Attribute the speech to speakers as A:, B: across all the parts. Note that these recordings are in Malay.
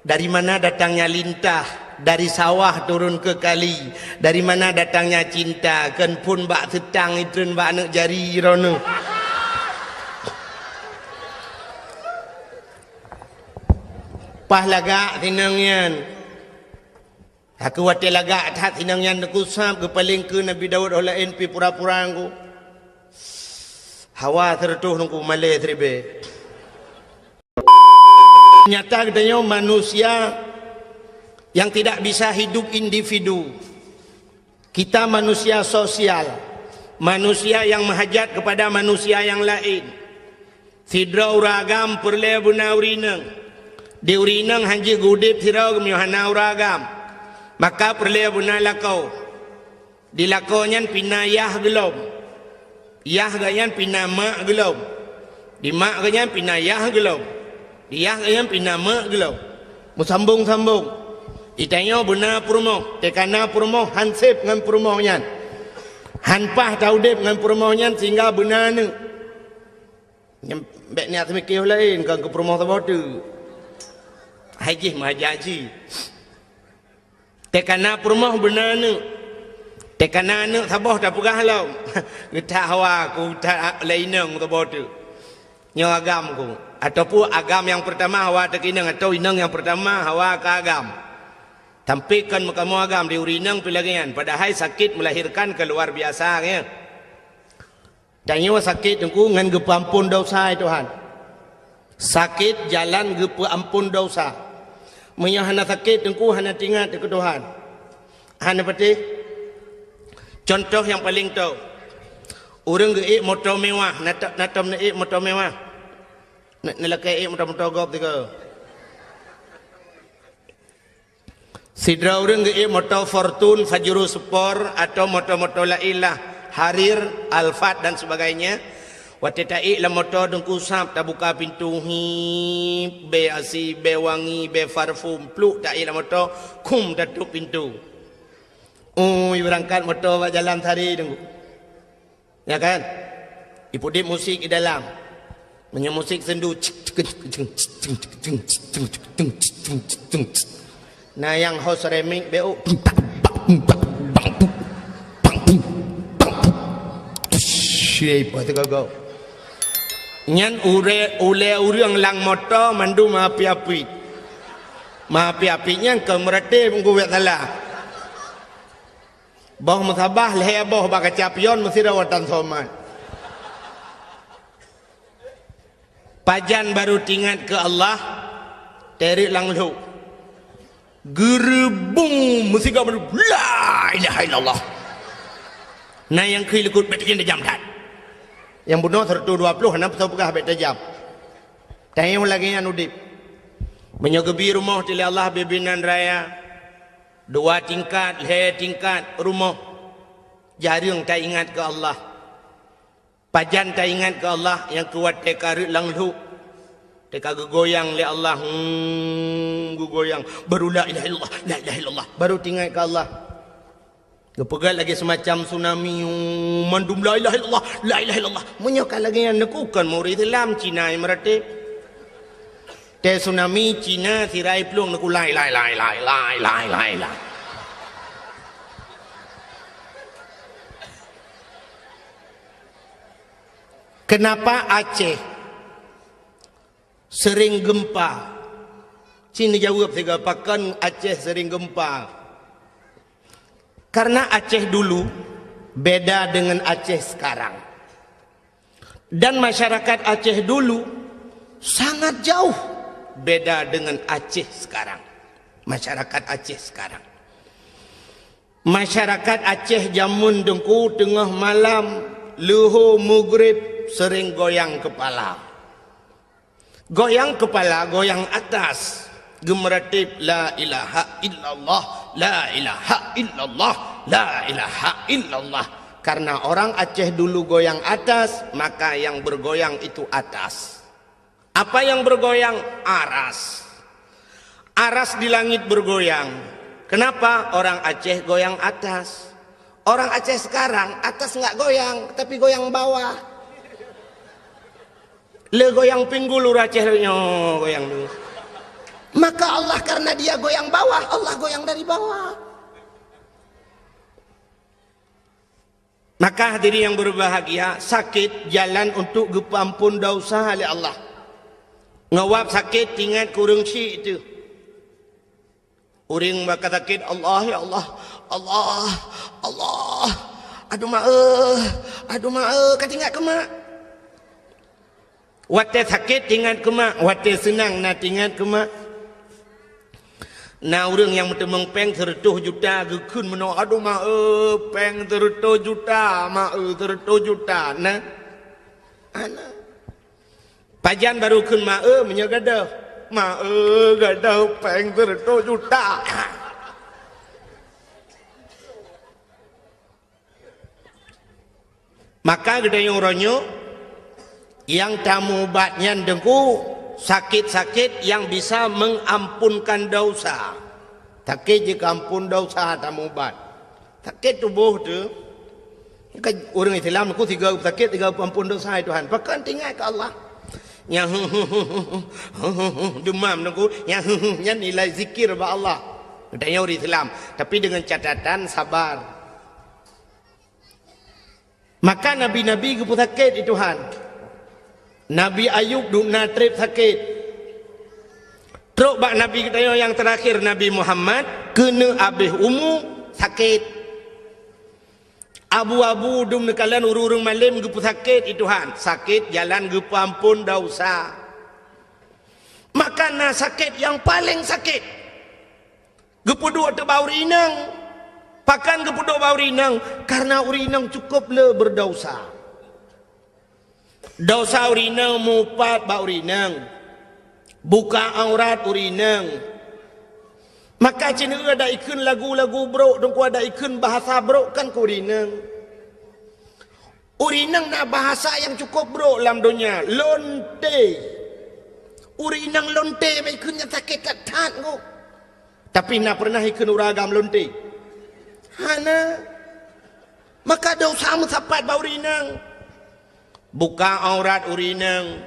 A: Dari mana datangnya lintah? Dari sawah turun ke kali. Dari mana datangnya cinta? Kan pun bak setang itun bak nak jari rono. Pah lagak tinangyan. Aku watil lagak tak tinangyan aku sab ke paling ke Nabi Daud olain pi pura-pura aku. Hawa tertuh nungku malai tribe. Nyata katanya manusia yang tidak bisa hidup individu. Kita manusia sosial, manusia yang menghajat kepada manusia yang lain. Sidra uragam perle buna urinang. Di urinang hanji gudip sidra gemyohana uragam. Maka perle buna lakau. Di lakonyan pinayah gelom. Yah gayan pinama gelom. Di mak gayan pinayah gelom. Dia yang pinama gelau. Musambung-sambung. Itanya benar purmo. Tekana purmo hansip dengan purmonya. Hanpah taudip dengan purmonya sehingga benar ni. Nyembek niat semikir lain kan ke purmo terbodu. Haji mahaji. Tekana purmo benar ni. Tekana ni sabah tak pegah lau. Ngetak hawa ku tak lainang terbodu. Nyaw agam ku. Ataupun agam yang pertama hawa tak inang atau inang yang pertama hawa ke agam. Tampilkan kamu agam di urinang pilagian. Padahal sakit melahirkan keluar biasa ya. Tanya sakit tengku ngan gepa ampun dosa Tuhan. Sakit jalan gepa ampun dosa. Menyahana sakit tengku hana tingat ke Tuhan. Hana pati. Contoh yang paling tahu. Orang geik motor mewah, natam naik motor mewah. Nelakai motor-motor gop tiga. Sidra orang ge motor Fortune, Fajro Sport atau motor-motor lailah, Harir, Alphard dan sebagainya. Waktu taik lah motor dengku sap tak buka pintu hi, be asi, be wangi, be parfum, pluk taik lah motor, kum tutup pintu. Berangkat motor buat jalan hari dengku. Ya kan? Ibu dia musik di dalam. Punya musik sendu. Nah yang host remix BO. Siapa tu kau? Nyan ule urang lang motor mandu maapi-api. Maapi-apinya ke merate mengku buat salah. Bawah musabah leher bawah baka capion mesti rawatan soman. Pajan baru tingat ke Allah, terik langlu. Gerebung mesti kau baru la ilaha illallah. Nah yang kelekut betul jam dah. Yang bunuh 120 hendak tahu pegah betul jam. Tanya lagi yang udip. Menyogebi rumah tili Allah bebinan raya. 2 tingkat, leher tingkat rumah. Jarang tak ingat ke Allah. Pajan tak ingat ke Allah yang kuat teka langlu. Teka goyang le Allah. Goyang. Baru la ilaha illallah. La ilaha illallah. Baru ingat ke Allah. Kepegat lagi semacam tsunami. Mandum la ilaha illallah. La ilaha illallah. Menyokal lagi yang nekukan murid Islam Cina yang meratip. Te tsunami Cina sirai pelung neku la ilaha illallah. Kenapa Aceh sering gempa? Sini jawab tiga pakan Aceh sering gempa. Karena Aceh dulu beda dengan Aceh sekarang. Dan masyarakat Aceh dulu sangat jauh beda dengan Aceh sekarang. Masyarakat Aceh sekarang. Masyarakat Aceh jamun dengku tengah malam luhur maghrib sering goyang kepala. Goyang kepala, goyang atas. Gemeratip la ilaha illallah, la ilaha illallah, la ilaha illallah. Karena orang Aceh dulu goyang atas, maka yang bergoyang itu atas. Apa yang bergoyang? Aras. Aras di langit bergoyang. Kenapa orang Aceh goyang atas? Orang Aceh sekarang atas enggak goyang, tapi goyang bawah. Le goyang pinggul Aceh goyang dulu. Maka Allah karena dia goyang bawah, Allah goyang dari bawah. Maka hadirin yang berbahagia, sakit jalan untuk gepampun dosa oleh Allah. Ngawap sakit ingat kurang syik itu. Orang maka sakit, Allah ya Allah, Allah, Allah. Aduh mak, kata ingat ke mak. Wate sakit ingat ke mak, wate senang nak ingat ke mak. Nah orang yang bertemang peng 100 juta gekun meno aduh mak peng 100 juta mak 100 juta nah ana pajan baru kun mak menyagadah mak gadah peng 100 juta. Maka gede yang ronyo yang tamu obatnya dengku sakit-sakit yang bisa mengampunkan dosa. Sakit jika ampun dosa tamu obat. Sakit tubuh tu. Orang Islam aku 3 sakit 3 ampun dosa Tuhan. Pakan tinggal ke Allah. Yang demam aku, yang nilai zikir ba Allah. Katanya orang Islam, tapi dengan catatan sabar. Maka nabi-nabi ku sakit itu Tuhan. Nabi Ayub duna trip sakit. Teruk bak Nabi kita yang terakhir Nabi Muhammad kena habis umur sakit. Abu-abu dum nekalan urung malam gepu sakit itu han. Sakit jalan gepu ampun dosa. Maka na sakit yang paling sakit. Gepu dua te bau rinang. Pakan gepu dua bau rinang karena urinang cukup le berdosa. Dosa urinang mupat ba urinang. Buka aurat urinang. Maka cina ada ikun lagu-lagu bro, dongku ada ikun bahasa bro kan ku urinang. Urinang na bahasa yang cukup bro dalam dunia. Lonte. Urinang lonte ba ikunnya sakit katat ku. Tapi na pernah ikun uragam lonte. Hana. Maka dosa musapat ba urinang. Buka aurat urinang.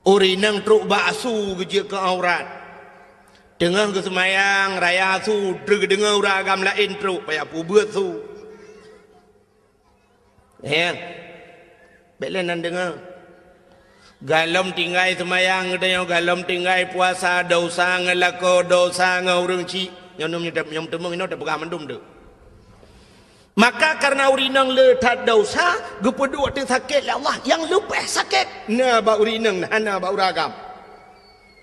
A: Urinang truk baksu kerja ke aurat. Dengar ke semayang raya su dengar uragam lain truk payah puber su. Ya. Belenan dengar. Galom tinggai semayang katanya galom tinggai puasa dosa ngelako dosa ngaurang ci. Yang temung ini dah pegang mendum tu. Maka karena urinang letak dosa, gepedua tu sakit ya Allah. Yang lupa sakit. Nah ba urinang, nah ba uragam.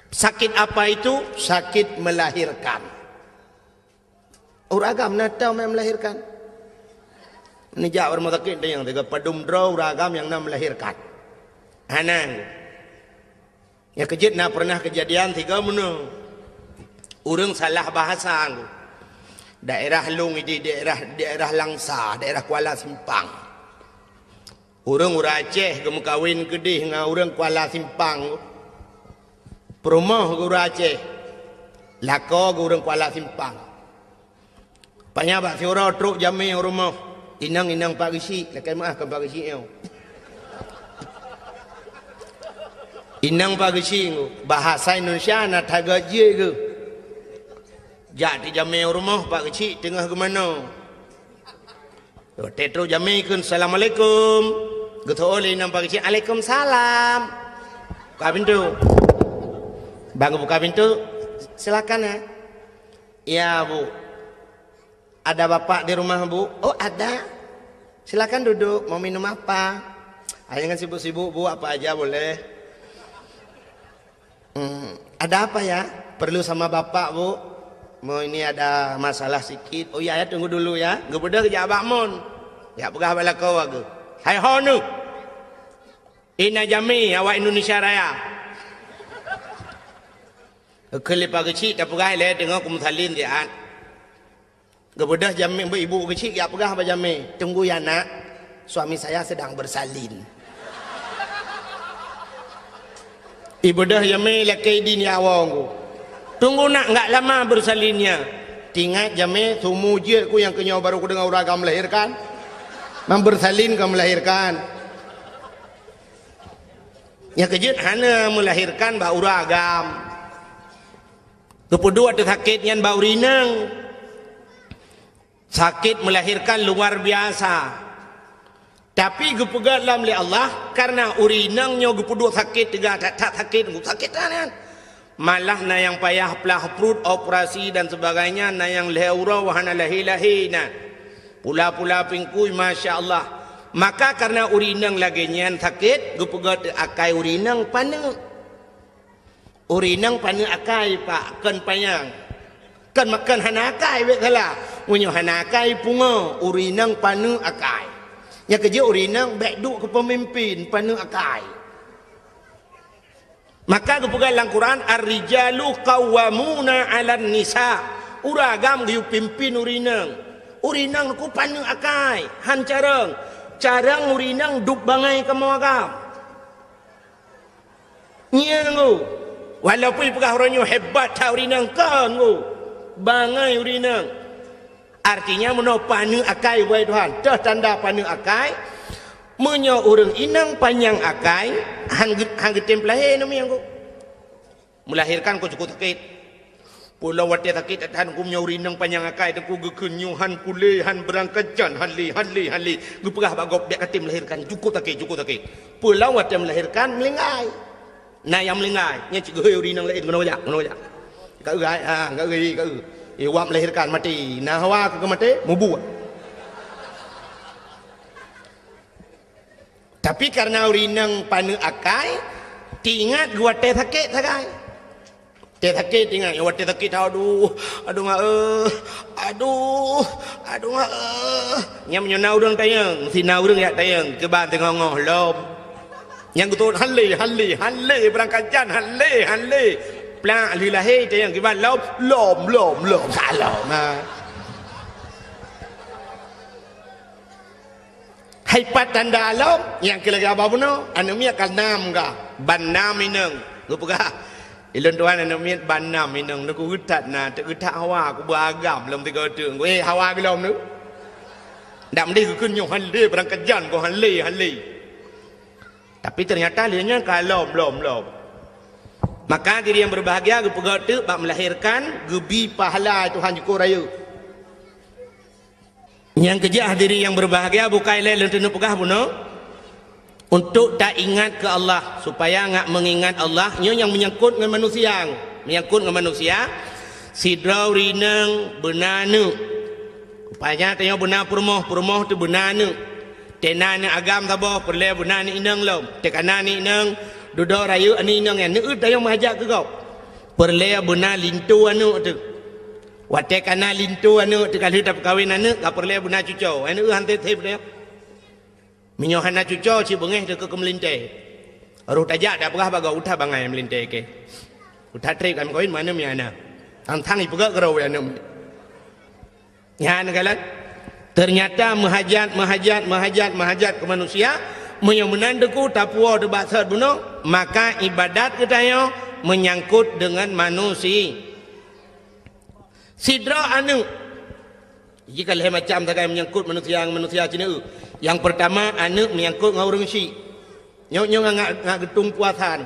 A: Sakit apa itu? Sakit melahirkan. Uragam nah tahu melahirkan. Ini jak rumah sakit dia yang tiga padum draw uragam yang nak melahirkan. Hanang. Ya kejut nah pernah kejadian 3 menung. Urang salah bahasa aku. Daerah Long ini daerah Langsa, daerah Kuala Simpang. Orang Aceh kamu kawin kedih dengan orang Kuala Simpang. Perumah ke orang Aceh. Lako ke orang Kuala Simpang. Banyak bak siora truk jami rumah. Inang Pak Gisi, lakai maafkan Pak Gisi yo. Inang Pak Gisi bahasa Indonesia nak tagaje ke. Jadi jami rumah Pak Kecik tengah ke mana? Tetro jami kun Assalamualaikum. Geto oleh Pak Kecik Waalaikumsalam. Buka pintu. Bang buka pintu. Silakan ya. Ya Bu. Ada bapak di rumah Bu? Oh ada. Silakan duduk. Mau minum apa? Jangan sibuk-sibuk Bu, apa aja boleh. Ada apa ya? Perlu sama bapak Bu? Mau ini ada masalah sikit. Oh ya, tunggu dulu ya. Gebudah kerja abak mon. Ya pegah bala kau aku. Hai honu. Ina jami awak Indonesia Raya. Kelip kecil tak pegah le tengok kumsalin dia. Gebudah jami ibu kecil ya pegah apa jami. Tunggu ya nak. Suami saya sedang bersalin. Ibu dah jami lakai din ya awang. Tunggu nak enggak lama bersalinnya. Tingat jame sumu je ku yang kenyau baru ku dengar uragam melahirkan. Bersalin ke melahirkan. Ya kejut hana melahirkan ba uragam. Kedua tu sakit yang bau rinang. Sakit melahirkan luar biasa. Tapi gepegat dalam oleh Allah karena urinangnya gepuduk sakit juga tak sakit kan. Malah na yang payah pelah perut operasi dan sebagainya na yang leura wahana lahi na. Pula pingkui masya-Allah. Maka karena urinang lagi nyan sakit gepegat akai urinang panang. Urinang panang akai pak kan payang. Kan makan hana akai betala. Munyo hana akai punga urinang panang akai. Yang kerja urinang baik duk ke pemimpin panang akai. Maka kepegang dalam Quran ar-rijalu qawwamuna 'alan nisa. Uragam giu pimpin urinang. Urinang ku panang akai, han carang urinang duk bangai ke mawagam. Nya ngo. Walaupun pegah orangnya hebat ta urinang kan ngo. Bangai urinang. Artinya meno panang akai wahai Tuhan. Dah tanda panang akai. Menyo urang inang panjang akai hang getem lahir nami angku. Melahirkan ko cukup sakit. Pulau wate sakit han ku menyo urinang panjang akai tu ku gekenyuhan kulehan berangkajan hanli. Gupegah bagop dak katim melahirkan cukup sakit. Pulau wate melahirkan melingai. Nah yang melingai nya cik geuy urinang lain ngono jak. Ka euy ka euy. Wap melahirkan mati. Nah hawa ke mati mubu. Tapi karena urinang panu akai, tingat gua teh sakit sagai. Teh sakit tingat, gua teh sakit aduh ngak. Nyam nyona urang tayang, sina urang ya tayang, ke ban tengah ngoh lom. Yang tu hanle berangkat jan hanle. Plak lilahi tayang ke ban lom salam. Haipat tanda alam yang kira apa puno anu mi akan nam ga banam ineng gupega ilun tuan anu mi banam ineng nu ku utat na te utat hawa ku beragam lom tiga teung we hawa gelom nu dak mesti ku kunyo hanle berangkat jan ku hanle tapi ternyata lianya kalom lom maka diri yang berbahagia gupega tu bak melahirkan gebi pahala Tuhan syukur raya. Yang kerja diri yang berbahagia bukan lain lentu pegah puno untuk tak ingat ke Allah supaya ngak mengingat Allah yang menyangkut dengan manusia sidrau rinang benanu upaya tanya benar permoh tu benanu tenana agam tabo perle benani inang lom tekanani inang dudo rayu ani inang yang neut tayang mahajak ke kau perle benar lintu anu tu wate kana lintu anu tekali tap kawin anu ka perle buna cuco anu hante tep dia minyo hana cuco ci bengeh de ke melinte aruh tajak dak pegah baga utah bangai melinte ke utah trip kan kawin mana mi ana tang ipega gerau anu nya nagalan ternyata menghajat ke manusia menyo menandeku tapuo de basat buno maka ibadat kita yo menyangkut dengan manusia. Sidra anu jika leh macam takai menyangkut manusia cina yang pertama anu menyangkut ngau urang si nyok ngak getung puasan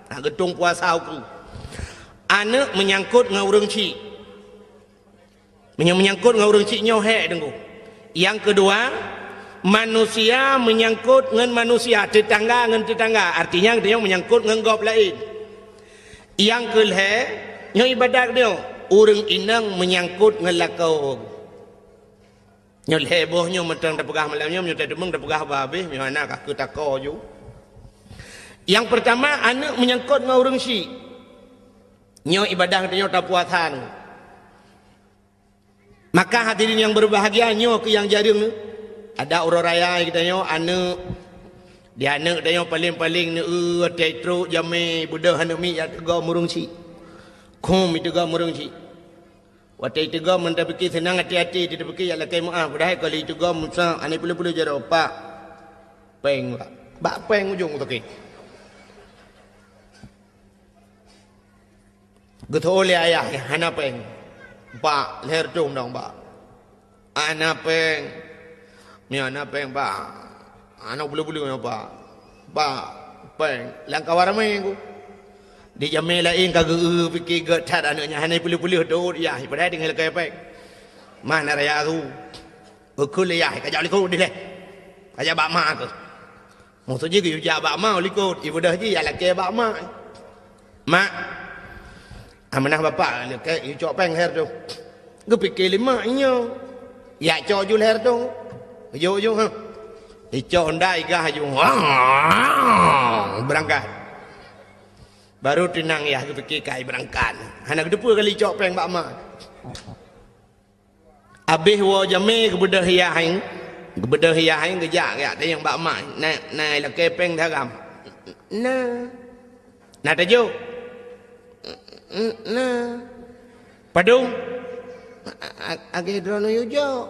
A: ngak getung puasa aku anu menyangkut ngau urang si menyangkut ngau urang si nyo he dengku. Yang kedua manusia menyangkut dengan manusia tetangga dengan tetangga artinya dia menyangkut dengan gop lain. Yang kelhe nyo ibadat dia urang inang menyangkut ngelakau nyol hebohnya metang dak pegah malamnya nyo tak demeng dak pegah habis nyo anak aku tako ju. Yang pertama anak menyangkut dengan urang si nyo ibadah nyo tak puasan. Maka hadirin yang berbahagia nyo ke yang jaring ni ada urang raya kita nyo anak dia anak dia paling ne tetro jame budak anak mi ya tego murung si kum itu ga murung si watai itu ga mentah fikir senang hati-hati tidak fikir ya lakai maaf dah kali itu ga musa ane pula jara pak peng bak peng ujung tu ke getole ayah hana peng pak leher tung dong pak ana peng mi ana peng pak ana bulu-bulu ya pak peng langkah warame ku Di jamil lain kagak fikir getat anaknya hanai pulih-pulih tu ya pada dengan kepek. Mana raya tu? Ukul ya kajak likut dia. Kajak bak mak tu. Maksudnya ke kajak bak mak likut. Ibu dah je ya laki bak mak. Mak. Amanah bapak ke cok peng her tu. Gue fikir lima nya. Ya cok ju her tu. Yo ha. Cok ndai gah ju. Berangkat. Baru tenang ya gue fikir kai berangkat. Anak kedua kali cok peng bak mak. Habis wa jami kebedah hiahin. Kebedah hiahin kejak ya ada yang bak mak. Nai lah kepeng daram. Nah tajuk. Padung. Agi drono yujo.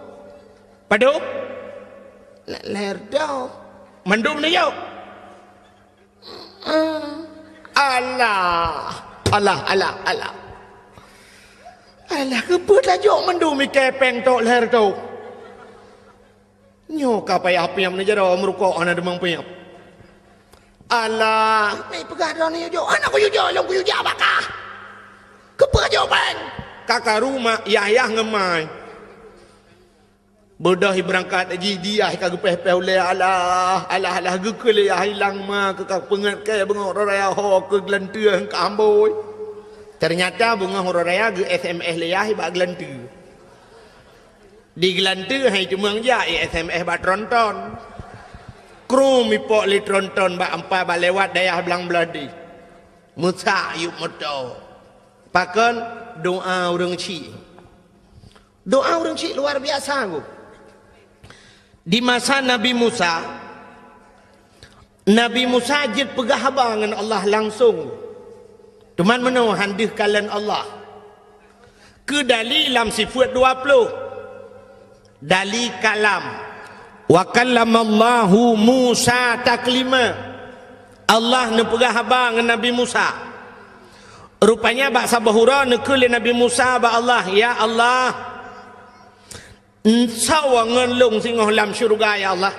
A: Padung. Leher dau. Mendum ni yo. Allah. Alah, kepa tajuk mendum mi kepeng tok leher tu. Nyo kapai api yang menjara merukok ana demang piap. Alah, ni pegah drono yujo. Anak ku yujo, long ku yujo bakah. Kepa jawapan. Kakak rumah Yahya ngemai. Bedah berangkat haji dia kagak peh-peh oleh alah gekele ya hilang mah ke pengat ke bengok raya ho ke gelanteur ke amboi. Ternyata bunga raya ge SMS le ya ba gelanteur. Di gelanteur hai cuma ja SMS ba tronton. Kru mi pok li tronton ba ampa ba lewat dayah belang beladi. Musa yuk moto. Pakan doa orang Cik. Doa orang Cik luar biasa aku. Di masa Nabi Musa jid pegah abang dengan Allah langsung. Tuman mana handih kalian Allah. Ke dalam sifat 20. Dali kalam. Wa kallamallahu Musa taklima. Allah ne pegah abang dengan Nabi Musa. Rupanya bahasa bahura nekul Nabi Musa ba Allah, ya Allah. Sawa ngen long singoh lam syurga ya Allah.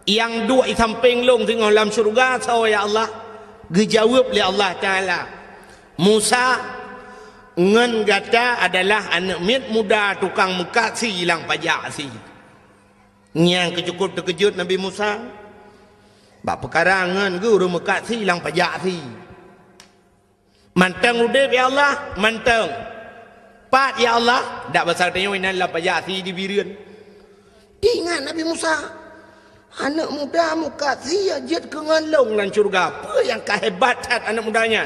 A: Yang dua samping long singoh lam syurga sawa ya Allah. Dijawab oleh Allah Taala. Musa ngen gata adalah anak mit muda tukang mekat si hilang pajak si. Yang kecukup terkejut Nabi Musa. Bak perkara ngen guru mekat si hilang pajak si. Mantang udip ya Allah, mantang. Pat ya Allah, dak besar tanya winan la pajak si di birian. Ingat Nabi Musa, anak muda muka si ajat ke ngalong lan syurga. Apa yang kehebatan anak mudanya?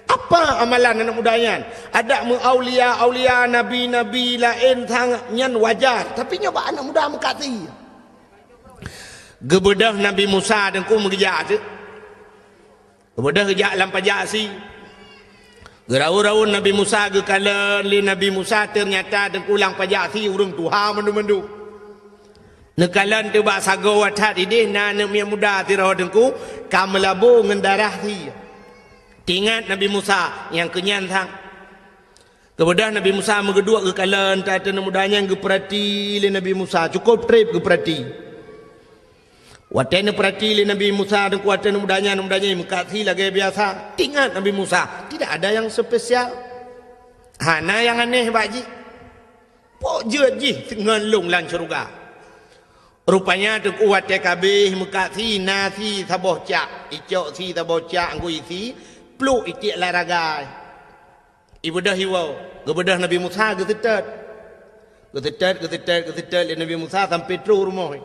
A: Apa amalan anak mudanya? Ada mu aulia nabi lain tangan wajar, tapi nyoba anak muda muka si. Gebedah Nabi Musa dan ku mengejar tu. Gebedah kejak lam pajak si. Gerau-rau Nabi Musa ke kala li Nabi Musa ternyata dan ulang pajak si urung tuha mendu-mendu. Nekalan tu bak sago watat idih na nak mia muda tirau dengku kamelabu ngan darah si. Tingat Nabi Musa yang kenyan sang. Kemudian Nabi Musa megedua ke kala tata mudanya ke perhati li Nabi Musa cukup trip ke perhati. Watena perhati li Nabi Musa dan kuatena mudanya mengkasi lagi biasa. Ingat Nabi Musa, tidak ada yang spesial. Hana yang aneh baji. Pok je ngelung lan syurga. Rupanya tu kuat TKB mengkasi nasi saboh cak, icok si saboh cak angku isi, pluk itik laragai. Ibadah hiwau, gebedah Nabi Musa getetet li Nabi Musa sampai terus rumah.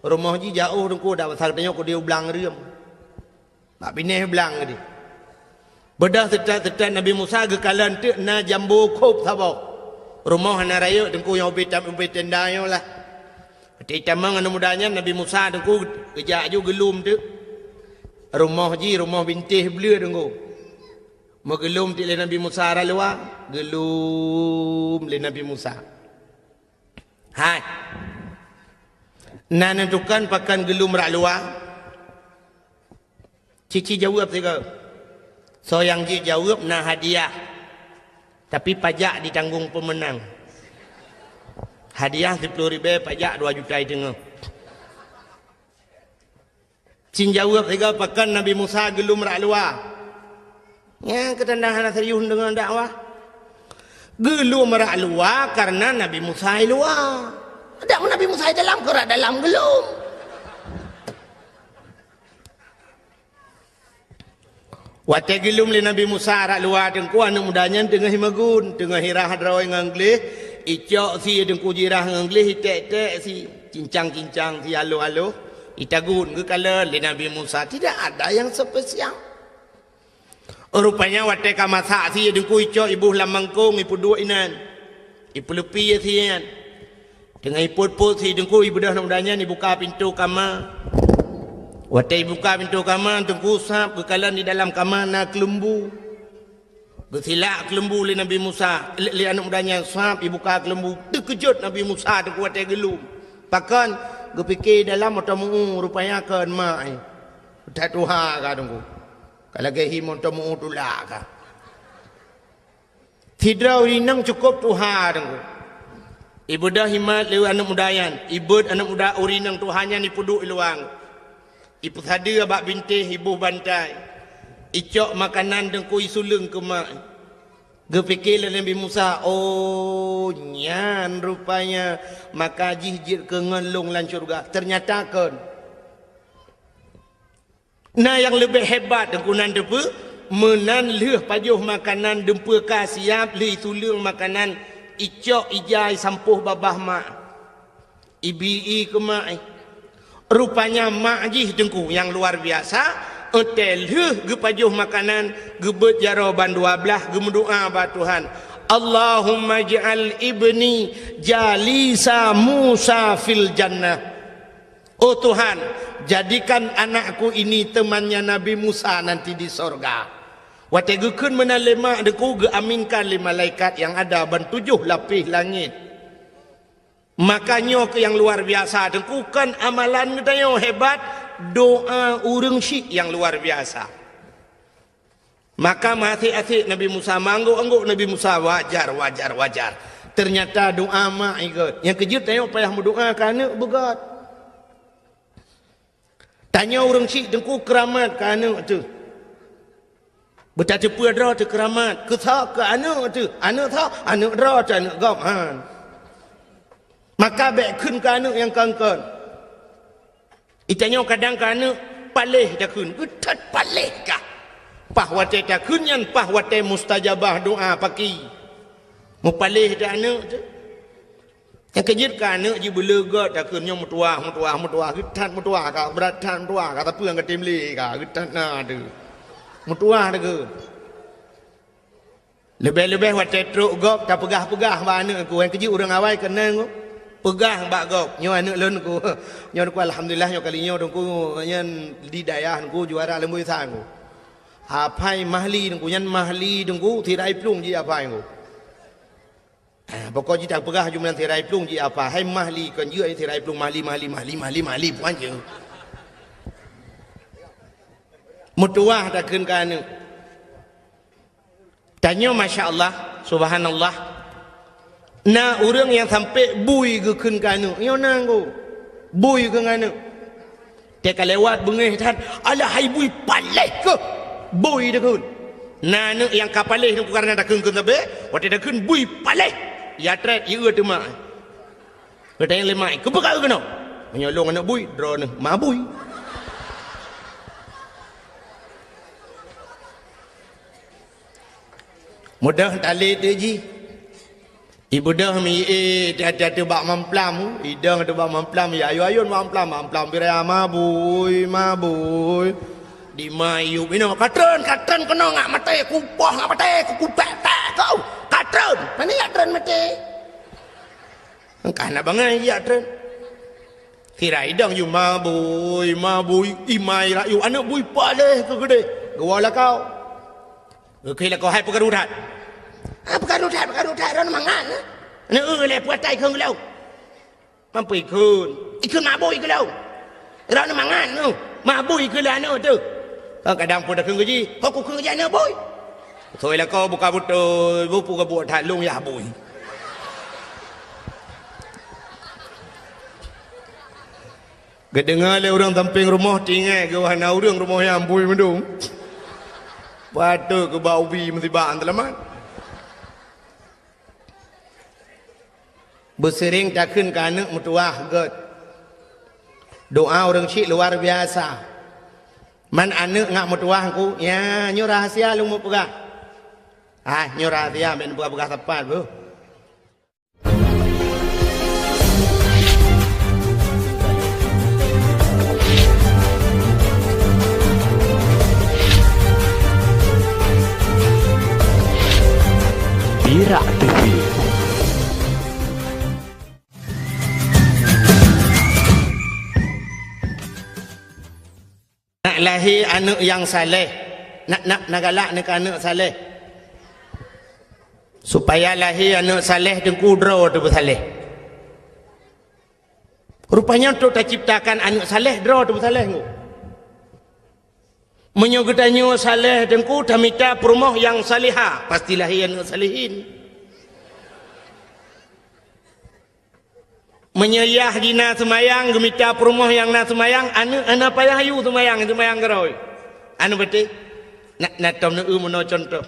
A: Rumah ji jauh dengku dah pasal tanya ku dia belang riam. Mak pineh belang dia. Bedah setat Nabi Musa ke kalan tu na jambu kop sabok. Rumah na raya dengku yang ubit tenda yo lah. Ketika mang anu mudanya Nabi Musa dengku kejak ju gelum tu. Rumah bintih belia dengku. Mau gelum ti le Nabi Musa ra luar, gelum le Nabi Musa. Hai. Nak nentukan pakan gelum rak luar. Cici jawab tiga. So yang ji jawab nak hadiah. Tapi pajak ditanggung pemenang. Hadiah 10,000, pajak 2 juta tengah. Cin jawab tiga pakan Nabi Musa gelum rak luar. Ya, ketendahan serius dengan dakwah. Gelu merak luar karena Nabi Musa luar. Tak Nabi Musa dalam kerak dalam gelum. Waktu gelum le Nabi Musa rak luar dengku anak mudanya tengah himagun, tengah hirah hadrawai nganglih, icok si dengku jirah nganglih, tek-tek si cincang-cincang si alo-alo, itagun ke kala le Nabi Musa tidak ada yang spesial. Rupanya waktu kamasak si dengku icok ibu lamangkung ibu dua inan, ibu lepi si yan. Dengan iput-put si dengku ibu dah mudanya ni buka pintu kamar. Waktu buka pintu kamar dengku sap kekalan di dalam kamar nak kelembu. Bersilak kelembu le Nabi Musa, le anak mudanya sap buka kelembu. Terkejut Nabi Musa dengku waktu gelum. Pakan gepikir dalam otamu rupanya kan mai. Tak tuha ka dengku. Kalau gehi montamu tulak ka. Tidak urinang cukup tuha dengku. Ibu dah himat lewa anak mudayan. Ibu anak muda urinang Tuhannya ni puduk iluang. Ibu sada abak bintih ibu bantai. Icok makanan dengku isulung ke mak. Gepikir Nabi Musa. Oh nyan rupanya. Maka jihjir ke ngelung lan syurga. Ternyata kan. Nah yang lebih hebat dengku nan depa. Menan leh pajuh makanan dempa ka siap. Leh isulung makanan. Icok ijai sampuh babah mak. Ibi ke mak. Rupanya mak jih dengku yang luar biasa. Hotel gepajuh makanan. Gebet jaroban 12. Gemendoa ba Tuhan. Allahumma ja'al ibni jalisa Musa fil jannah. Oh Tuhan, jadikan anakku ini temannya Nabi Musa nanti di sorga. Waktu gekun menalemak deku geaminkan li malaikat yang ada ban 7 lapis langit. Makanya ke yang luar biasa deku kan amalan kita hebat, doa urang syik yang luar biasa. Maka masih asik Nabi Musa mangguk-angguk Nabi Musa wajar. Ternyata doa mak ikut. Yang kejut tengok payah berdoa kerana begat. Tanya urang syik deku keramat kerana tu. Bertata pula dah tu keramat. Kesak ke anak tu. Anak tak, anak dah tu anak gam. Maka baik kun ke anak yang kangkan. Itanya kadang ke anak palih dah kun. Ketat palih kah? Pah wate dah kun yang pah wate mustajabah doa paki. Mu palih dah anak tu. Yang kejut ke anak je belegat dah kun. Yang mutuah. Ketat mutuah kah? Beratan mutuah kah? Tapi yang ketimli kah? Ketat nah tu. Mutuah dah. Lebih-lebih waktu truk gop tak pegah-pegah ba anak aku. Yang kecil orang awal kena aku. Pegah bak gop. Nyo anak lun aku. Nyo aku alhamdulillah nyo kali nyo aku nyan di dayah aku juara lembu isa aku. Apai mahli aku nyan mahli aku tirai plung ji apai aku. Pokok ji tak pegah jumlah tirai plung ji apa. Hai mahli kan je tirai plung mahli puan je. Mutuah dah kun kan. Tanya Masya Allah, Subhanallah. Nah orang yang sampai bui ke kun kan. Yo nanggu. Bui ke kan. Teka lewat bengih tan. Alah hai bui palih ke. Bui dah kun. Nah yang kapalih tu karena dah kun tabe. Waktu dah kun bui palih. Ya tret ya tu mak. Bertanya lemai. Kebekal kena. Menyolong anak bui. Drone. Ma bui. Mudah tali tu ji. Ibu dah mi ada bak mamplam. Idang ada bak mamplam ya ayun mamplam birai mabui. Di mayu bino katron kena ngak mati kupah ngak mati kupek kau. Katron. Mana ya katron mati? Engkau nak bangai ya katron. Kira idang you mabui imai ra you anak bui paleh ke gede. Gawala kau. Kira kau hai pegarudat. Pegarudat ron mangan. Ni le puatai khung lau. Mampu ikun mabui ke lau. Ron mangan tu. Mabui ke la no tu. Kadang pun dah khung gaji. Kau khung gaji na bui. Thôi là kau buka betul, buka buat halung ya bui. Kedengar le orang tamping rumah tinggal ke wahana orang rumah yang bui mendung. Pada ke baubi mesti baan telaman. Bersering takkan ke anak mutuah god. Doa orang cik luar biasa. Man anak ngak mutuah ku, ya nyo rahasia lu mau pegah. Nyo rahasia ben pegah tepat bu.
B: Birak TV.
A: Nak lahir anak yang saleh, nak galak nak anak saleh. Supaya lahir anak saleh dengku draw tu saleh. Rupanya tu tak ciptakan anak saleh draw tu saleh tu. Menyogetanyo saleh dengku tamita perumoh yang salihah, pasti lahir anak salihin. Menyayah dina semayang gemita perumoh yang na semayang anak payah yu semayang geroi. Anu betul? Nak tom nu mono contoh.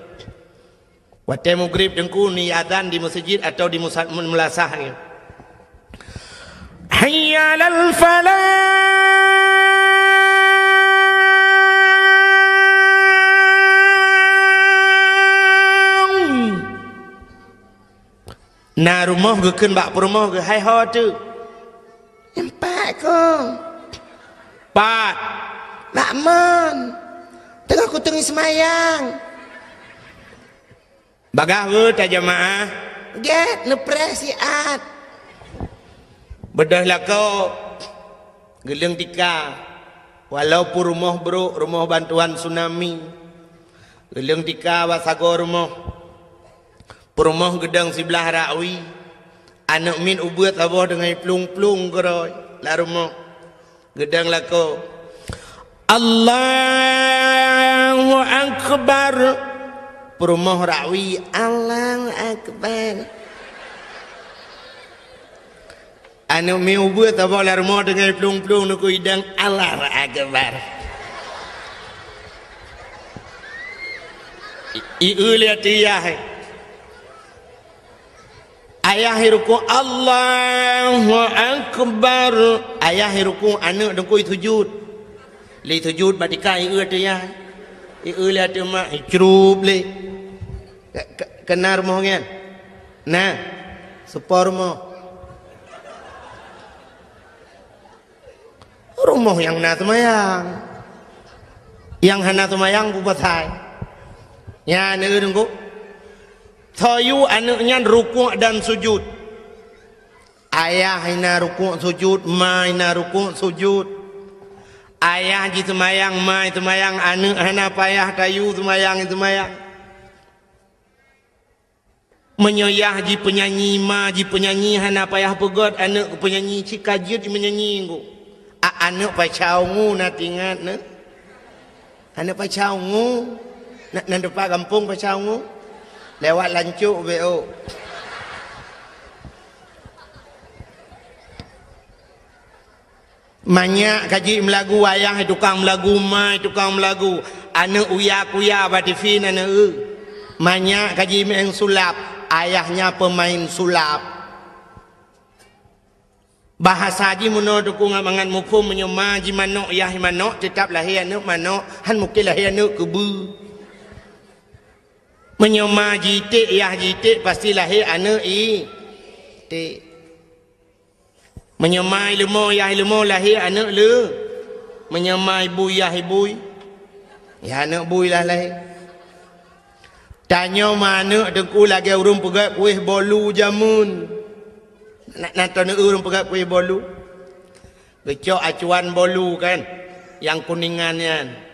A: Waktu maghrib dengku ni azan di masjid atau di mulasah ni. Hayya 'alal falah. Na rumah ke keun bak rumah ke hai ho tu. Empat ko. Pat. Nak mon. Tengah ku tengah semayang. Bagah ke ta jemaah? Get nepres siat. Bedah lah kau. Geleng tika. Walaupun rumah bro, rumah bantuan tsunami. Geleng tika wasago rumah. Perumah gedang sebelah rakwi. Anak min ubat abah dengan pelung-pelung geroi. La rumah. Gedang lako. Allahu Akbar. Perumah rakwi. Allahu Akbar. Anak min ubat abah la rumah dengan pelung-pelung nuku hidang. Allahu Akbar. Iu lihat dia. Ayah ruku Allahu Akbar. Ayah ruku anak dengku sujud. Li sujud batika ieu tu ya. Ieu lihat tu mak cerup le. Kenar moh kan. Nah. Sepor moh. Rumah yang na semayang. Yang hana semayang ku patai. Ya ne dengku. Tayu anaknya rukuk dan sujud. Ayah ina rukuk sujud, ma ina rukuk sujud. Ayah ji semayang, ma semayang, anak hana payah tayu semayang. Menyayah ji penyanyi, ma ji penyanyi hana payah pegot, anak penyanyi cikajut menyanyi ku. Anak pacau ngu na tingat ne. Anak pacau ngu. Nak depan kampung pacau ngu. Lewat lancuk BO. Banyak kaji melagu ayah tukang melagu mai tukang melagu anak uya-kuya batifin anak banyak kaji main sulap ayahnya pemain sulap. Bahasa ji muno dukung mangan mufum menyema ji manok yah manok tetap lahir anak manok han mungkin lahir anak kebu. Menyoma jitik yah jitik pasti lahir anak tik. Menyoma ilmu yah ilmu lahir anak le. Menyoma ibu yah ibu. Ya anak bui lah lahir. Tanya mana dengku lagi urung pegat kuih bolu jamun. Nak tanya urung pegat kuih bolu. Gecok acuan bolu kan. Yang kuningannya.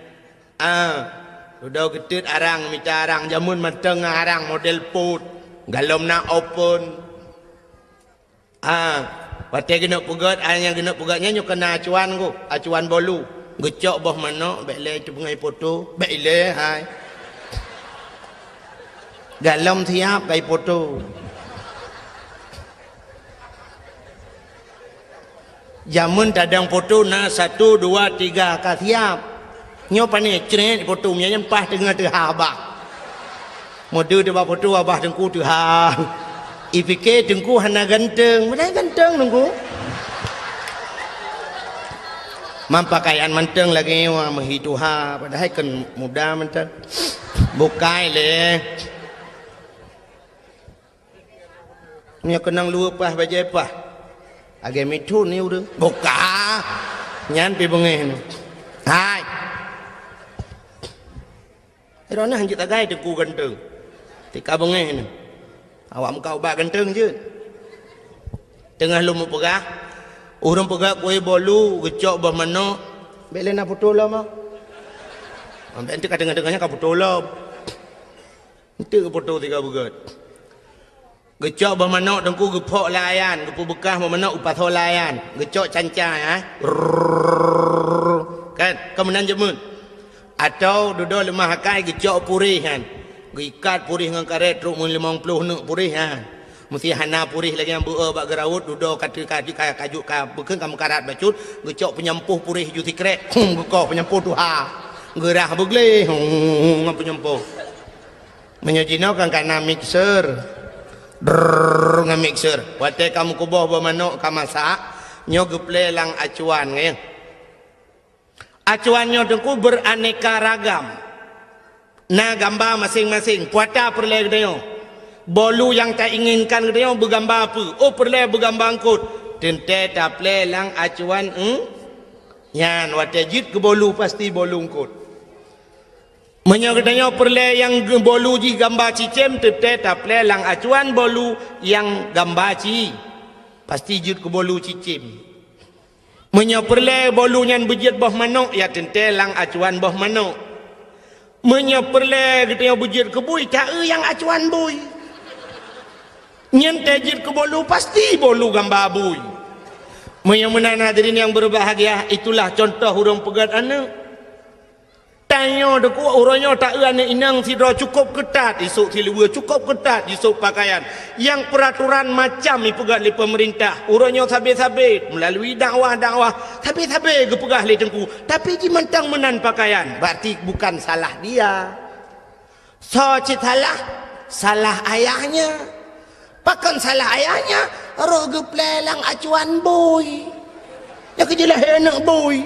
A: Sudah ketut arang, minta arang, jamun mateng arang model put. Galom nak open. Pati kena pegat, yang kena pegatnya nyo kena acuan ku, acuan bolu. Gecok boh mana, baik le tu pengai foto, baik le hai. Galom siap kai foto. Jamun tadang foto na 1, 2, 3 ka siap. nyo pane cret foto nya yang pas dengan tu abah model dia foto abah dengku tu ipike dengku hana ganteng mana ganteng dengku mampakaian manteng lagi wa mahituha padahal kan muda manteng bukai le nya kenang lupa baca apa age mitu ni udah buka nyan pi bengeh hai irona hanjit agai tu ku ganteng tika bengeh ni awak kau ba ganteng je tengah lu mau pegah urang pegah kue bolu gecok bah mano belena putola mah ambil ente kadang-kadangnya ka putola ente ke puto tiga bugat gecok bah mano dengku gepok layan gepu bekah bah mano upas layan gecok cancai kan kemenan jemun atau duduk lemah hakai gecok purih kan gikat purih dengan karet truk mun 50 nak purih kan mesti hana purih lagi yang buah bak gerawut duduk kaju ka bekeun kamu karat bacut gecok penyempuh purih juti krek gekoh penyempuh tuha gerah begle ngam penyempuh menyojino kan kana mixer ngam mixer wate kamu kuboh ba manok ka masak nyo geple lang acuan ngeng acuannya dengku beraneka ragam nah gambar masing-masing puata perle gede bolu yang tak inginkan gede bergambar apa perle bergambar angkut tente taple lang acuan yan watajid ke bolu pasti bolu angkut menyagedanya perle yang bolu ji gambar cicem tente taple lang acuan bolu yang gambar ci pasti jid ke bolu cicem menyaperle bolunya bujit boh manok ya tentelang acuan boh manok menyaperle gitu yang bujit ke bui tak yang acuan bui nyente jit ke bolu pasti bolu gambar bui menyamunan hadirin yang berbahagia itulah contoh hurung pegat anak tanya deku orangnya tak ane inang sidra cukup ketat isuk silua cukup ketat isuk pakaian yang peraturan macam ipegat li pemerintah orangnya sabit-sabit melalui dakwah sabit-sabit gepegah li tengku tapi ji mentang menan pakaian berarti bukan salah dia so cit salah ayahnya pakan salah ayahnya roh geplelang acuan boy ya kejelah enak boy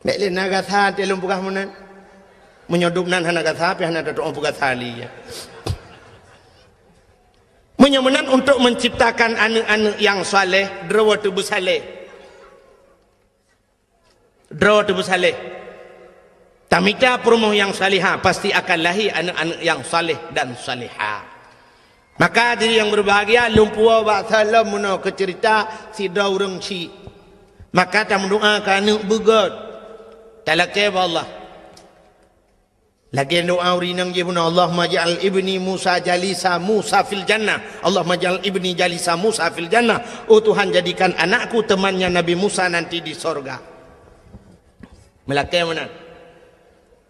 A: nek le naga tha te lum pugah munan menyodup nan naga tha pe hana doa pugah tali ya menyemenan untuk menciptakan anak-anak yang saleh drawa tubuh saleh tamita perumoh yang salihah pasti akan lahir anak-anak yang saleh dan salihah maka diri yang berbahagia lumpua ba salam muno ke cerita si daureng ci maka tam doa ka anak begot talakay ba Allah lagi doa urinang je pun Allahumma ja'al ibni Musa jalisa Musa fil jannah Allahumma ja'al ibni jalisa Musa fil jannah oh Tuhan jadikan anakku temannya Nabi Musa nanti di sorga melakay mana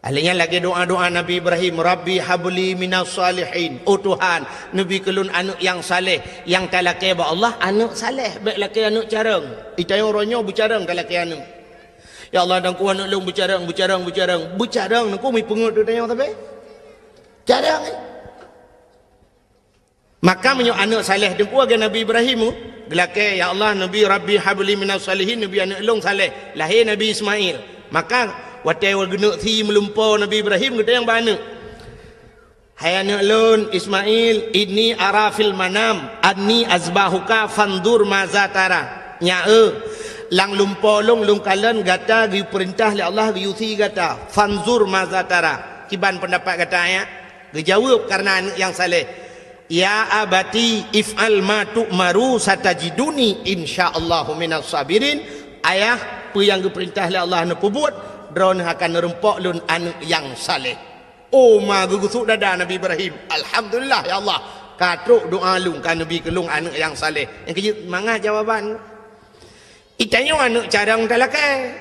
A: ahlinya lagi doa-doa Nabi Ibrahim Rabbi habli minas salihin oh Tuhan Nabi kelun anak yang saleh yang talakay ba Allah anak saleh baik laki anak carang itayong ronyo bercarang talakay anak ya Allah dan ku anak long bercarang nangku mi pengut tu tayang tapi carang maka menyo anak saleh dengku aga Nabi Ibrahim gelake ya Allah Nabi Rabbi habli minas salihin Nabi anak long saleh lahir Nabi Ismail maka watai wal genuk thi melumpau Nabi Ibrahim kita yang bana hai anak lon Ismail inni ara fil manam anni azbahuka fandur mazatara nya lang lumpau long kalen gata gi perintah li Allah gi usi gata fanzur mazatara kiban pendapat kata ya dijawab karena yang saleh ya abati if'al ma tu'maru satajiduni insyaallah minas sabirin ayah apa yang diperintah li Allah nak buat drone akan nerempok lun anak yang saleh oh ma gugusuk dada Nabi Ibrahim alhamdulillah ya Allah katruk doa lung kan Nabi kelung anak yang saleh yang kejut mangah jawaban itanya anak carang talakai